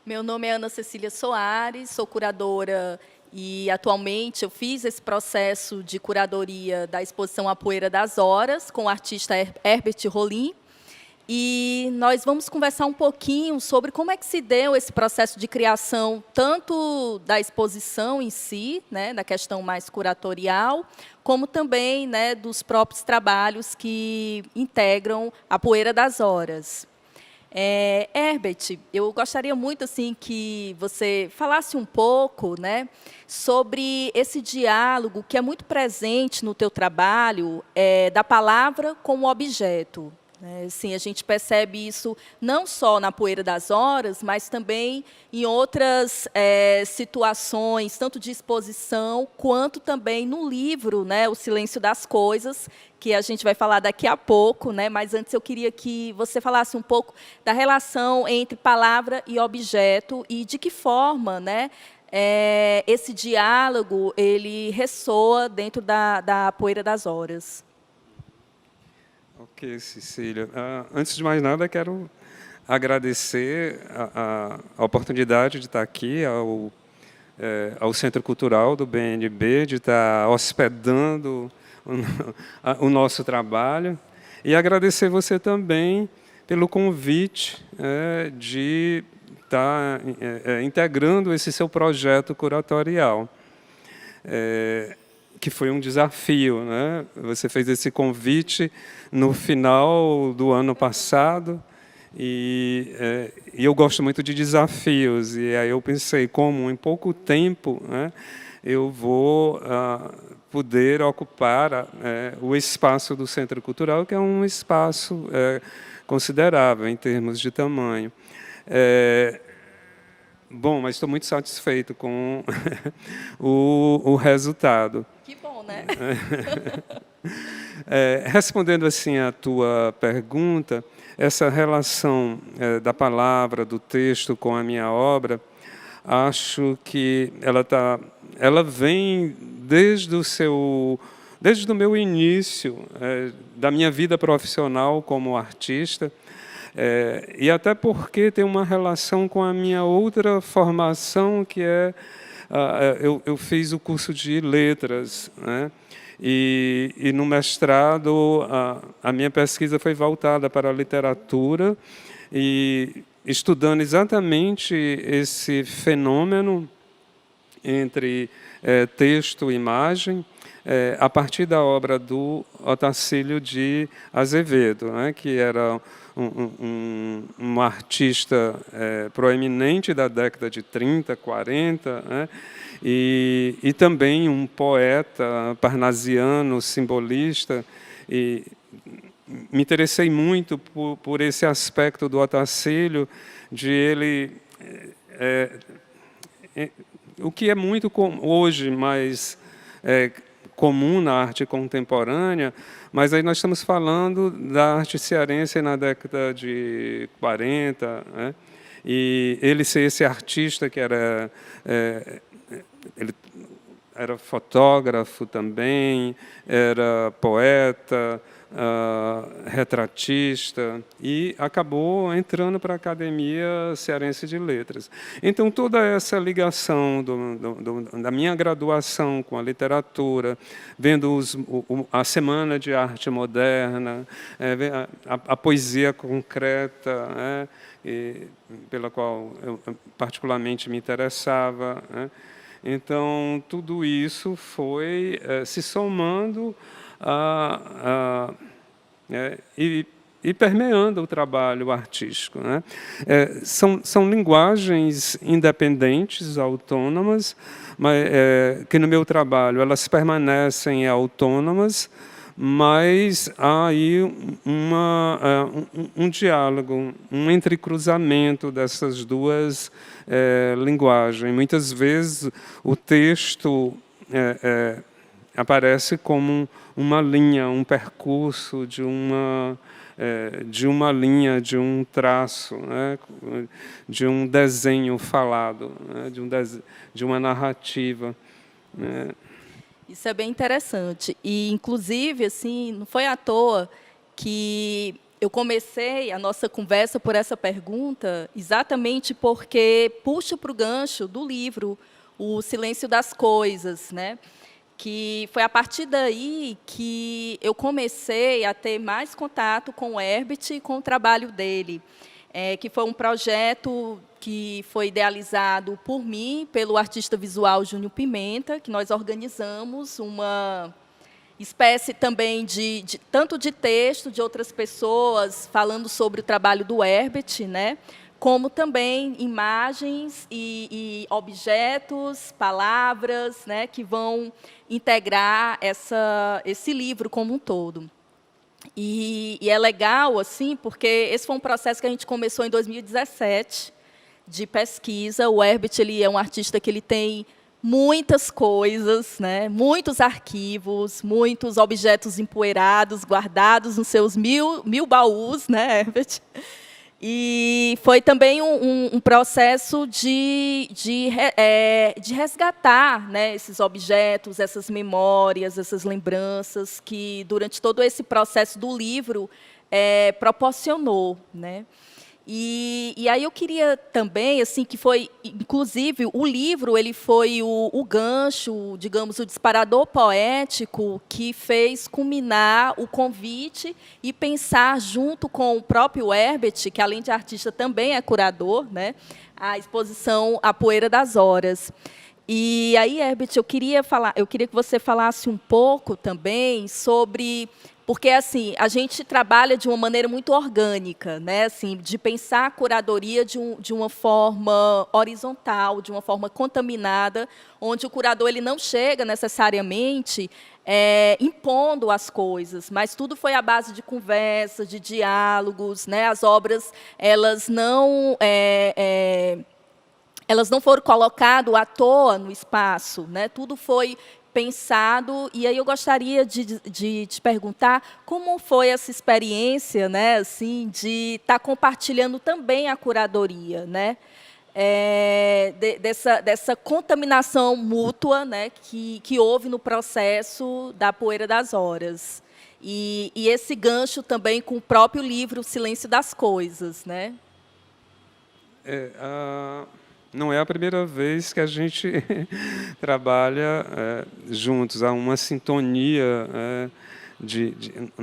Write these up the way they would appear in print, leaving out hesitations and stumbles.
Meu nome é Ana Cecília Soares, sou curadora e atualmente eu fiz esse processo de curadoria da exposição A Poeira das Horas com o artista Herbert Rolim. E nós vamos conversar um pouquinho sobre como é que se deu esse processo de criação, tanto da exposição em si, né, da questão mais curatorial, como também, né, dos próprios trabalhos que integram a Poeira das Horas. Herbert, eu gostaria muito assim que você falasse um pouco, né, sobre esse diálogo que é muito presente no teu trabalho, da palavra com o objeto. Sim, a gente percebe isso não só na Poeira das Horas, mas também em outras situações, tanto de exposição, quanto também no livro, né, O Silêncio das Coisas, que a gente vai falar daqui a pouco, né, mas antes eu queria que você falasse um pouco da relação entre palavra e objeto e de que forma, né, esse diálogo ele ressoa dentro da Poeira das Horas. Ok, Cecília. Antes de mais nada, quero agradecer a oportunidade de estar aqui, ao Centro Cultural do BNB, de estar hospedando o nosso trabalho, e agradecer você também pelo convite de estar integrando esse seu projeto curatorial. Que foi um desafio, né? Você fez esse convite no final do ano passado e eu gosto muito de desafios, e aí eu pensei como em pouco tempo, né, eu vou poder ocupar o espaço do Centro Cultural, que é um espaço considerável em termos de tamanho. Bom, mas estou muito satisfeito com o resultado. Que bom, né? Respondendo assim a tua pergunta, essa relação da palavra, do texto com a minha obra, acho que ela vem desde o meu início, da minha vida profissional como artista, e até porque tem uma relação com a minha outra formação, que eu fiz o curso de letras, né? E no mestrado a minha pesquisa foi voltada para a literatura, e estudando exatamente esse fenômeno entre texto e imagem, a partir da obra do Otacílio de Azevedo, né, que era um artista proeminente da década de 30, 40, né, e também um poeta parnasiano, simbolista, e me interessei muito por esse aspecto do Otacílio, de ele... o que é muito hoje mais comum na arte contemporânea, mas aí nós estamos falando da arte cearense na década de 40, né? E ele ser esse artista que ele era fotógrafo também, era poeta, retratista, e acabou entrando para a Academia Cearense de Letras. Então, toda essa ligação da minha graduação com a literatura, vendo a Semana de Arte Moderna, a poesia concreta, né, pela qual eu particularmente me interessava, né? Então, tudo isso foi se somando e permeando o trabalho artístico, né? São linguagens independentes, autônomas, mas que no meu trabalho elas permanecem autônomas, mas há aí um diálogo, um entrecruzamento dessas duas linguagens. Muitas vezes o texto aparece como uma linha, um percurso de uma linha, de um traço, né, de um desenho falado, né, de uma narrativa, né. Isso é bem interessante. E, inclusive, assim, não foi à toa que eu comecei a nossa conversa por essa pergunta exatamente porque puxo para o gancho do livro O Silêncio das Coisas, né? Que foi a partir daí que eu comecei a ter mais contato com o Herbert e com o trabalho dele, que foi um projeto que foi idealizado por mim, pelo artista visual Júnior Pimenta, que nós organizamos uma espécie também tanto de texto de outras pessoas falando sobre o trabalho do Herbert, né, como também imagens e objetos, palavras, né, que vão integrar esse livro como um todo. E é legal, assim, porque esse foi um processo que a gente começou em 2017, de pesquisa. O Herbert, ele é um artista que ele tem muitas coisas, né, muitos arquivos, muitos objetos empoeirados, guardados nos seus mil baús, né, Herbert? E foi também um processo de resgatar, né, esses objetos, essas memórias, essas lembranças que, durante todo esse processo do livro, proporcionou, né? E aí eu queria também, assim, que foi, inclusive, o livro, ele foi o gancho, digamos, o disparador poético que fez culminar o convite e pensar, junto com o próprio Herbert, que além de artista também é curador, né, a exposição A Poeira das Horas. E aí, Herbert, eu queria que você falasse um pouco também sobre, porque assim, a gente trabalha de uma maneira muito orgânica, né, assim, de pensar a curadoria de uma forma horizontal, de uma forma contaminada, onde o curador ele não chega necessariamente impondo as coisas, mas tudo foi à base de conversas, de diálogos, né, as obras elas não foram colocadas à toa no espaço, né? Tudo foi pensado. E aí eu gostaria de te perguntar como foi essa experiência, né, assim, de estar compartilhando também a curadoria, né? Dessa contaminação mútua, né, que houve no processo da Poeira das Horas. E esse gancho também com o próprio livro O Silêncio das Coisas, né? Não é a primeira vez que a gente trabalha juntos, há uma sintonia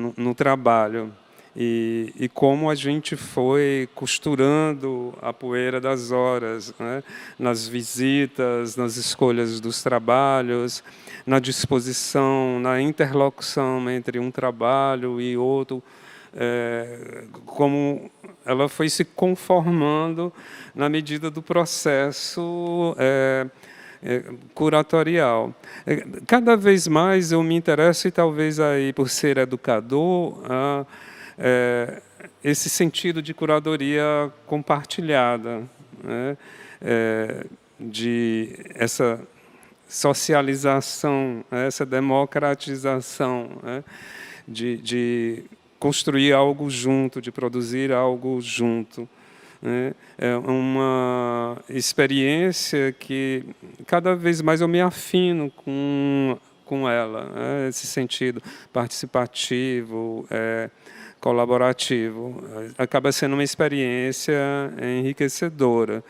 no trabalho. E como a gente foi costurando a poeira das horas, né, nas visitas, nas escolhas dos trabalhos, na disposição, na interlocução entre um trabalho e outro, como ela foi se conformando na medida do processo curatorial. Cada vez mais eu me interesso, e talvez aí por ser educador, esse sentido de curadoria compartilhada, né, de essa socialização, essa democratização, né, de construir algo junto, de produzir algo junto. É uma experiência que cada vez mais eu me afino com ela, né? Esse sentido participativo, colaborativo. Acaba sendo uma experiência enriquecedora.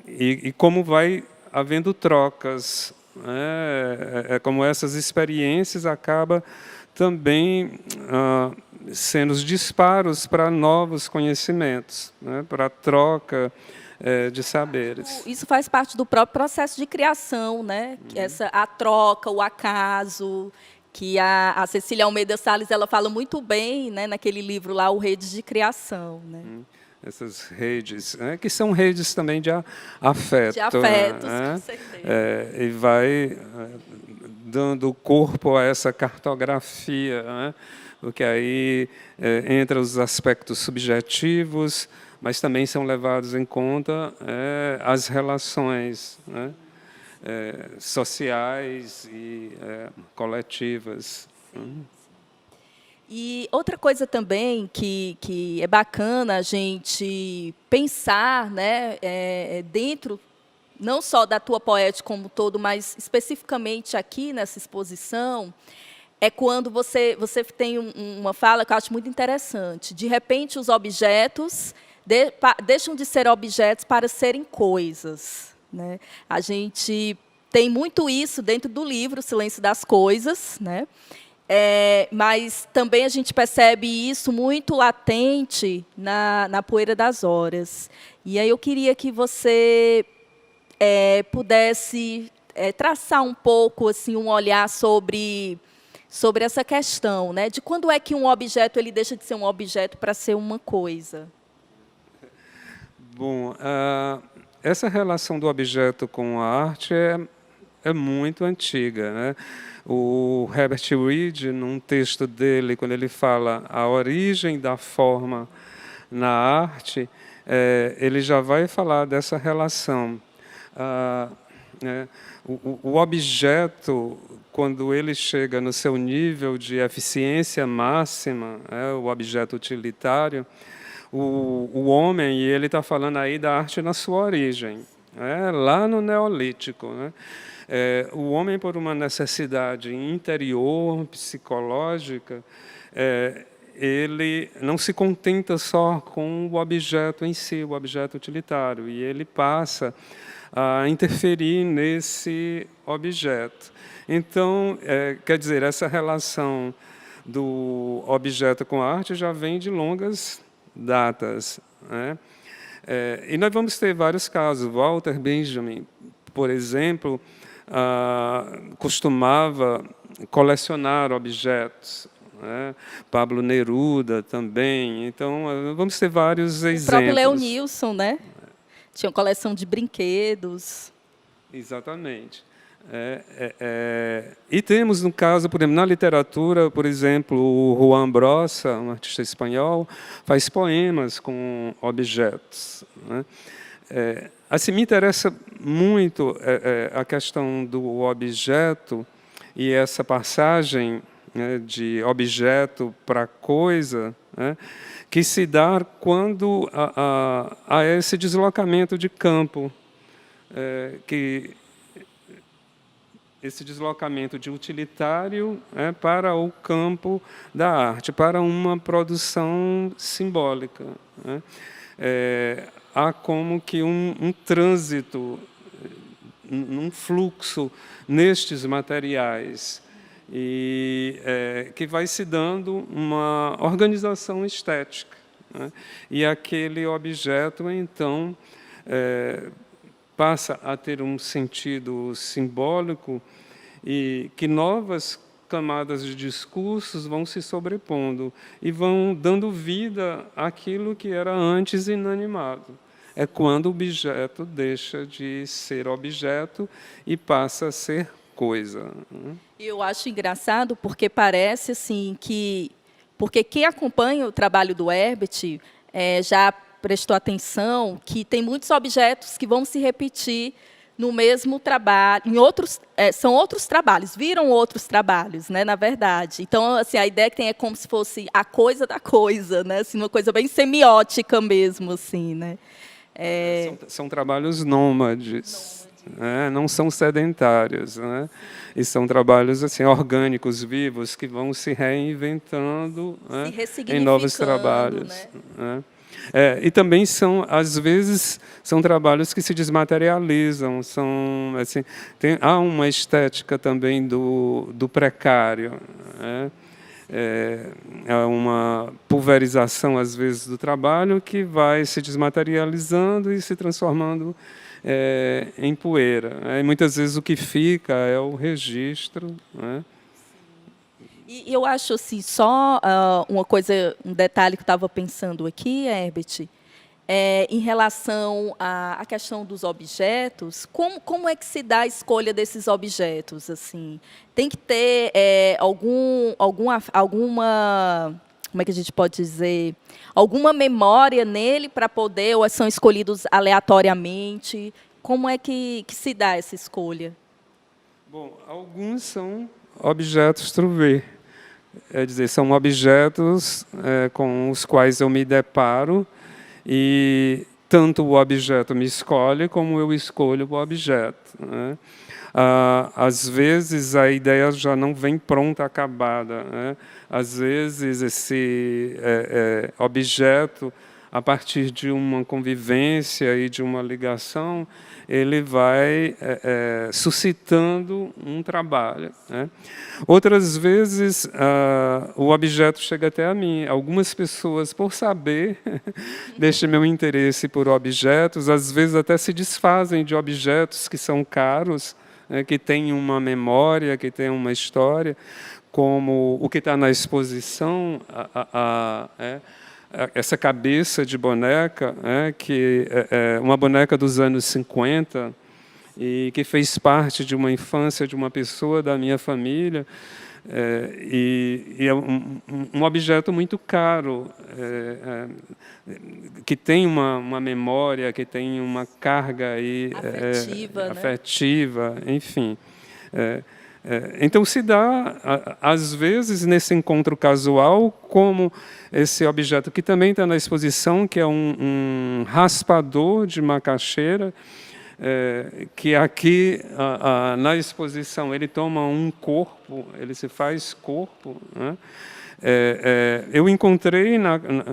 E como vai havendo trocas, né? Como essas experiências acabam também sendo os disparos para novos conhecimentos, né, para a troca de saberes. Isso faz parte do próprio processo de criação, né? A troca, o acaso, que a Cecília Almeida Salles ela fala muito bem, né, naquele livro lá, O Redes de Criação, né? Essas redes, né, que são redes também de afeto. De afetos, né? Com certeza. E vai dando corpo a essa cartografia, né? Porque aí entra os aspectos subjetivos, mas também são levados em conta as relações, né, sociais e coletivas. E outra coisa também que é bacana a gente pensar, né, dentro não só da tua poética como um todo, mas especificamente aqui nessa exposição, é quando você tem uma fala que eu acho muito interessante. De repente, os objetos deixam de ser objetos para serem coisas, né? A gente tem muito isso dentro do livro, O Silêncio das Coisas, né? Mas também a gente percebe isso muito latente na Poeira das Horas. E aí eu queria que você pudesse traçar um pouco assim, um olhar sobre essa questão, né? De quando é que um objeto ele deixa de ser um objeto para ser uma coisa. Bom, essa relação do objeto com a arte é muito antiga, né? O Herbert Reed, num texto dele, quando ele fala a origem da forma na arte, ele já vai falar dessa relação. O objeto, quando ele chega no seu nível de eficiência máxima, o objeto utilitário, o homem, e ele está falando aí da arte na sua origem, lá no Neolítico, né? O homem, por uma necessidade interior, psicológica, ele não se contenta só com o objeto em si, o objeto utilitário, e ele passa a interferir nesse objeto. Então, quer dizer, essa relação do objeto com a arte já vem de longas datas, né? E nós vamos ter vários casos. Walter Benjamin, por exemplo, costumava colecionar objetos, né? Pablo Neruda também. Então, vamos ter vários exemplos. O próprio Leonilson, né? Tinha uma coleção de brinquedos. Exatamente. E temos, no caso, por exemplo, na literatura, por exemplo, o Juan Brossa, um artista espanhol, faz poemas com objetos, né? Assim, me interessa muito a questão do objeto e essa passagem, né, de objeto para coisa, né, que se dá quando há esse deslocamento de campo, esse deslocamento de utilitário para o campo da arte, para uma produção simbólica, né? Há como que um trânsito, um fluxo nestes materiais, e que vai se dando uma organização estética, né? E aquele objeto, então, passa a ter um sentido simbólico e que novas camadas de discursos vão se sobrepondo e vão dando vida àquilo que era antes inanimado. É quando o objeto deixa de ser objeto e passa a ser coisa. Eu acho engraçado porque parece assim que... Porque quem acompanha o trabalho do Herbert já prestou atenção que tem muitos objetos que vão se repetir no mesmo trabalho, em outros, são outros trabalhos, viram outros trabalhos, né, na verdade. Então, assim, a ideia que tem é como se fosse a coisa da coisa, né, assim, uma coisa bem semiótica mesmo, assim, né. São trabalhos nômades, né, não são sedentários, né, e são trabalhos assim orgânicos, vivos, que vão se reinventando, né, em novos trabalhos, né. E também às vezes, são trabalhos que se desmaterializam, assim, há uma estética também do precário, né? Há uma pulverização, às vezes, do trabalho que vai se desmaterializando e se transformando em poeira, né? E muitas vezes o que fica é o registro, né? E eu acho assim, só uma coisa, um detalhe que eu estava pensando aqui, Herbert, em relação à questão dos objetos, como é que se dá a escolha desses objetos? Assim, tem que ter alguma, como é que a gente pode dizer, alguma memória nele para poder, ou são escolhidos aleatoriamente? Como é que se dá essa escolha? Bom, alguns são objetos trouvé. É dizer, são objetos com os quais eu me deparo e tanto o objeto me escolhe, como eu escolho o objeto, né? Às vezes, a ideia já não vem pronta, acabada, né? Às vezes, esse objeto, a partir de uma convivência e de uma ligação, ele vai suscitando um trabalho, né? Outras vezes, o objeto chega até a mim. Algumas pessoas, por saber deste meu interesse por objetos, às vezes até se desfazem de objetos que são caros, que têm uma memória, que têm uma história, como o que está na exposição, essa cabeça de boneca, que é uma boneca dos anos 50, e que fez parte de uma infância de uma pessoa da minha família, e é um objeto muito caro, que tem uma memória, que tem uma carga aí, afetiva, né? Enfim. Então, se dá, às vezes, nesse encontro casual, como esse objeto que também está na exposição, que é um raspador de macaxeira, que aqui, na exposição, ele toma um corpo, ele se faz corpo, né? Eu encontrei,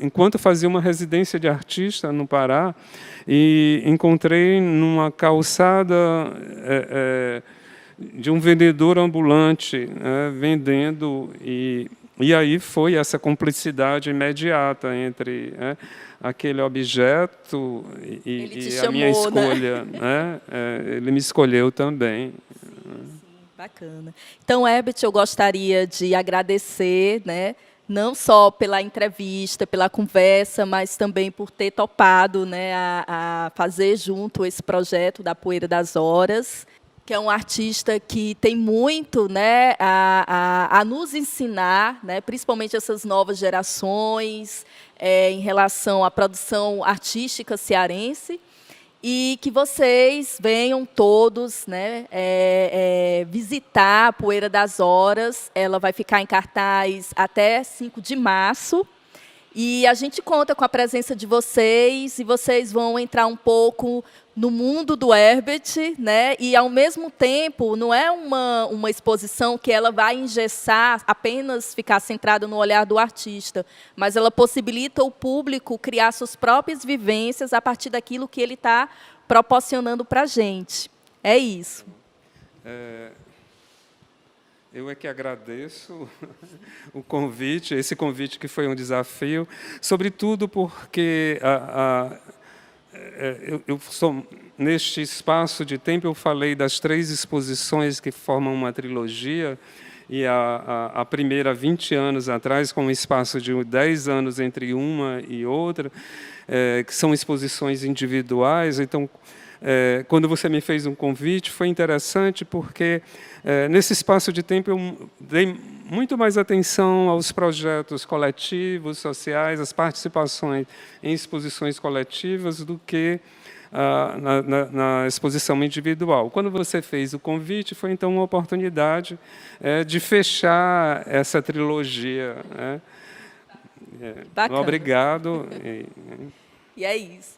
enquanto fazia uma residência de artista no Pará, e encontrei numa calçada de um vendedor ambulante, vendendo, e aí foi essa cumplicidade imediata entre aquele objeto e a minha escolha, né? Ele me escolheu também. Bacana. Então, Herbert, eu gostaria de agradecer, né, não só pela entrevista, pela conversa, mas também por ter topado, né, a fazer junto esse projeto da Poeira das Horas, que é um artista que tem muito, né, a nos ensinar, né, principalmente essas novas gerações, em relação à produção artística cearense, e que vocês venham todos, né, visitar a Poeira das Horas. Ela vai ficar em cartaz até 5 de março. E a gente conta com a presença de vocês, e vocês vão entrar um pouco no mundo do Herbert, né? E, ao mesmo tempo, não é uma exposição que ela vai engessar, apenas ficar centrada no olhar do artista, mas ela possibilita o público criar suas próprias vivências a partir daquilo que ele está proporcionando para a gente. É isso. Eu é que agradeço o convite, esse convite que foi um desafio, sobretudo porque neste espaço de tempo eu falei das 3 exposições que formam uma trilogia, e a primeira 20 anos atrás, com um espaço de 10 anos entre uma e outra, que são exposições individuais. Então, quando você me fez um convite, foi interessante porque, nesse espaço de tempo, eu dei muito mais atenção aos projetos coletivos, sociais, às participações em exposições coletivas, do que na exposição individual. Quando você fez o convite, foi, então, uma oportunidade de fechar essa trilogia, né? Bacana. Obrigado. E é isso.